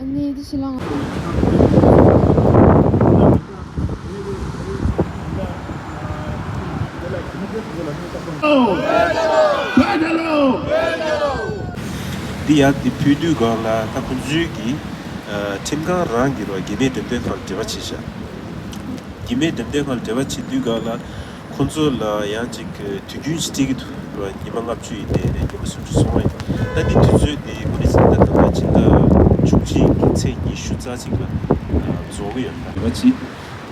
언니 드실랑. Dia di pudu gala ta kunjugi timga rangi ro gime demde khal dewa chisha gime demde khal dewa chi du gala kunzo la yanjik tugun stigi ro nimangap chu ide ne yimsum chu soi ta di tuzu di kunis ta ta chinda chukchi kitse ni shuza jinga zoge ya dewa chi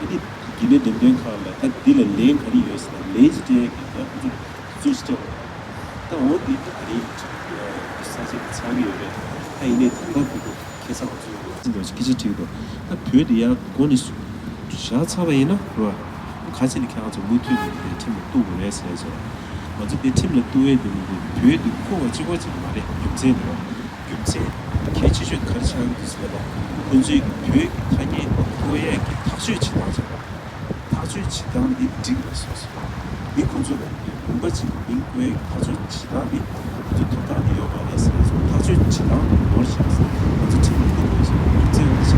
di gime demde khal ta dile len khari yos la lej de tu sto ta wo di ta khari 사실 참여를 하이네 그것도 계산 진짜 기지치도 나 별이야 권이 샤차바이나 그거 같이 이렇게 하고 못해도 팀을 또 보내서야죠 먼저 내 팀을 또 해야 되는데 별도 코가 찍어지 말해 금세로 금세 개치슛 같이 하는 것을 본지 별 타기 고에 다수의 지나죠 다수의 지나는 이 뒤에서 이 건조가 뭔가 지금 민구의 다수의 지나이 totalmente organizado. Tá de tirar um monte de coisa. Mas tu tinha coisa. Tu tinha isso.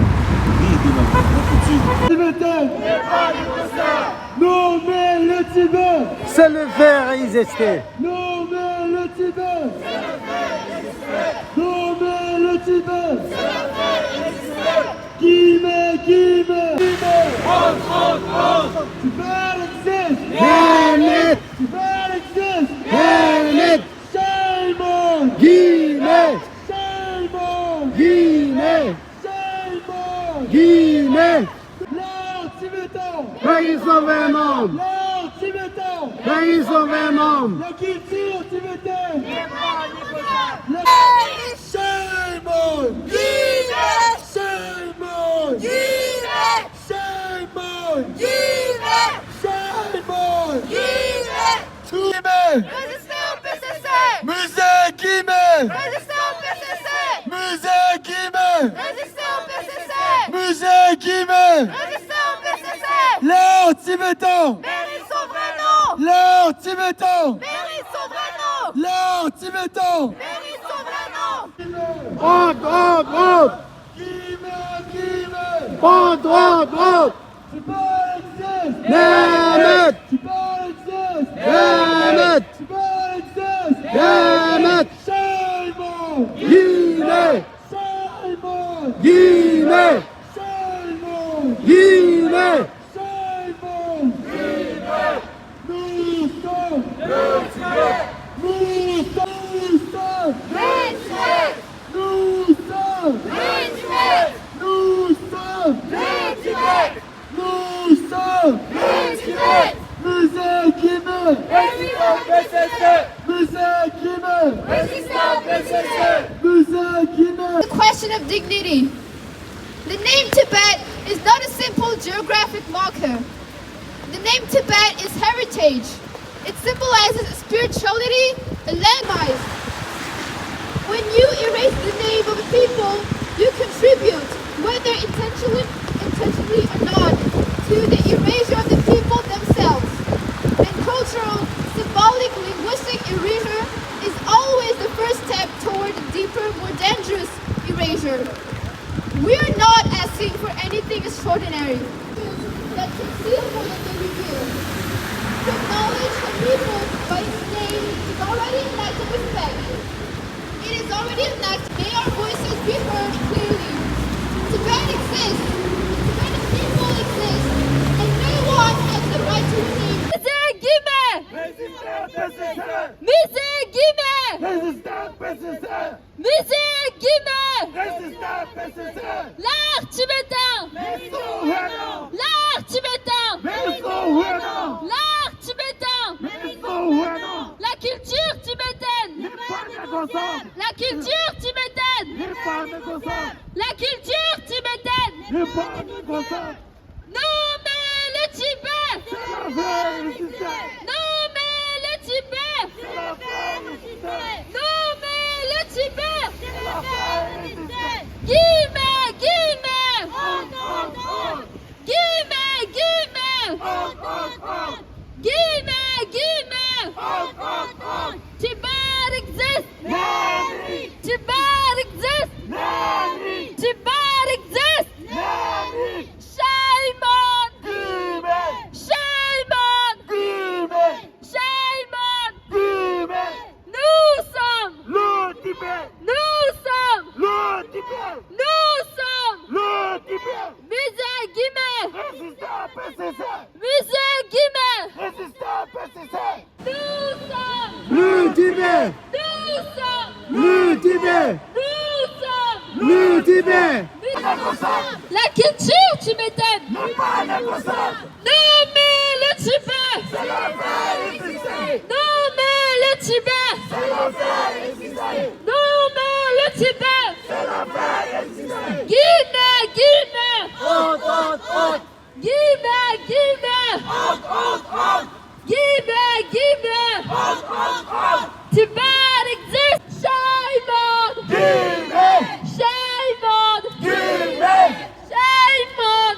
Nommer le Tibet. C'est le faire résister. Nommer le Tibet. Nommer le Tibet. Guillemets, guillemets. Tibet existe. Hamlet. Tibet existe. Hamlet. Shame on. Guillemets. Shame on. Guillemets. Shame on. Guillemets. L'art tibétain. Pays sauvement. L'art tibétain. Pays sauvement. La culture tibétaine. La... Shame on. Shame on. Shame on. Shame on. Guillemets. Musée Guillemets. Musée Guillemets. Musée Guillemets. L'art tibétain. L'art tibétain. L'art tibétain. Honte, honte, honte. Guillemets, guillemets. Honte, honte, honte. Tu peux existe. Hamlet. Tu peux existe. Hamlet. Tu peux existe. Hamlet. Shame on. Guillemets. Shame on. Guillemets. Shame on. Guillemets. Shame on. Nous sommes. Nous sommes. Nous sommes. Nous sommes. Nous sommes. Musée Guillemets. Musée Guillemets. Musée Guillemets. The question of dignity. The name Tibet is not a simple geographic marker. The name Tibet is heritage. It symbolizes spirituality and landmarks. When you erase the name of a people, you contribute, whether intentionally or not, to the erasure of the people themselves. And cultural, symbolic, linguistic erasure is always the first step toward a deeper, more dangerous erasure. We are not asking for anything extraordinary that conceal more than they reveal. To acknowledge a people by its name is already an act of respect. It is already an act. May our voices be heard clearly. Tibet exists. Tibetan people exist. And no one has the right to rename. Musée Guillemets! Musée Non mais le Tibet. Non mais le Tibet. Non mais le Tibet. Guillemets, guillemets. Guillemets, guillemets. Guillemets, guillemets. Tibet exists. Tibet exists. Tibet exists. Shame on. Shame on. Shame on. Nous sommes. Nous sommes. Nous sommes. Musée Guimet. Musée Guimet. Nous sommes. Le Tibet. Nous sommes. Le Tibet. Nous sommes. Le Tibet. La culture tibétaine. Non mais le Tibet. Non mais le Tibet. Non mais le Tibet. Guillemets, guillemets. Guillemets, guillemets. Guillemets, guillemets. Tibet exists. Shame on. Shame on. Shame on.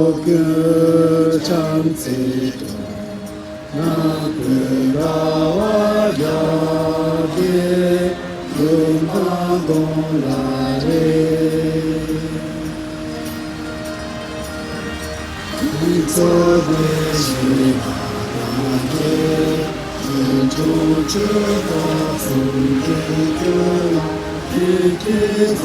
초그 참지도 나그라와 야기 금방동라리 이소비시하게 인조주가 숨기교나 이기도리사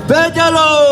Pétalo!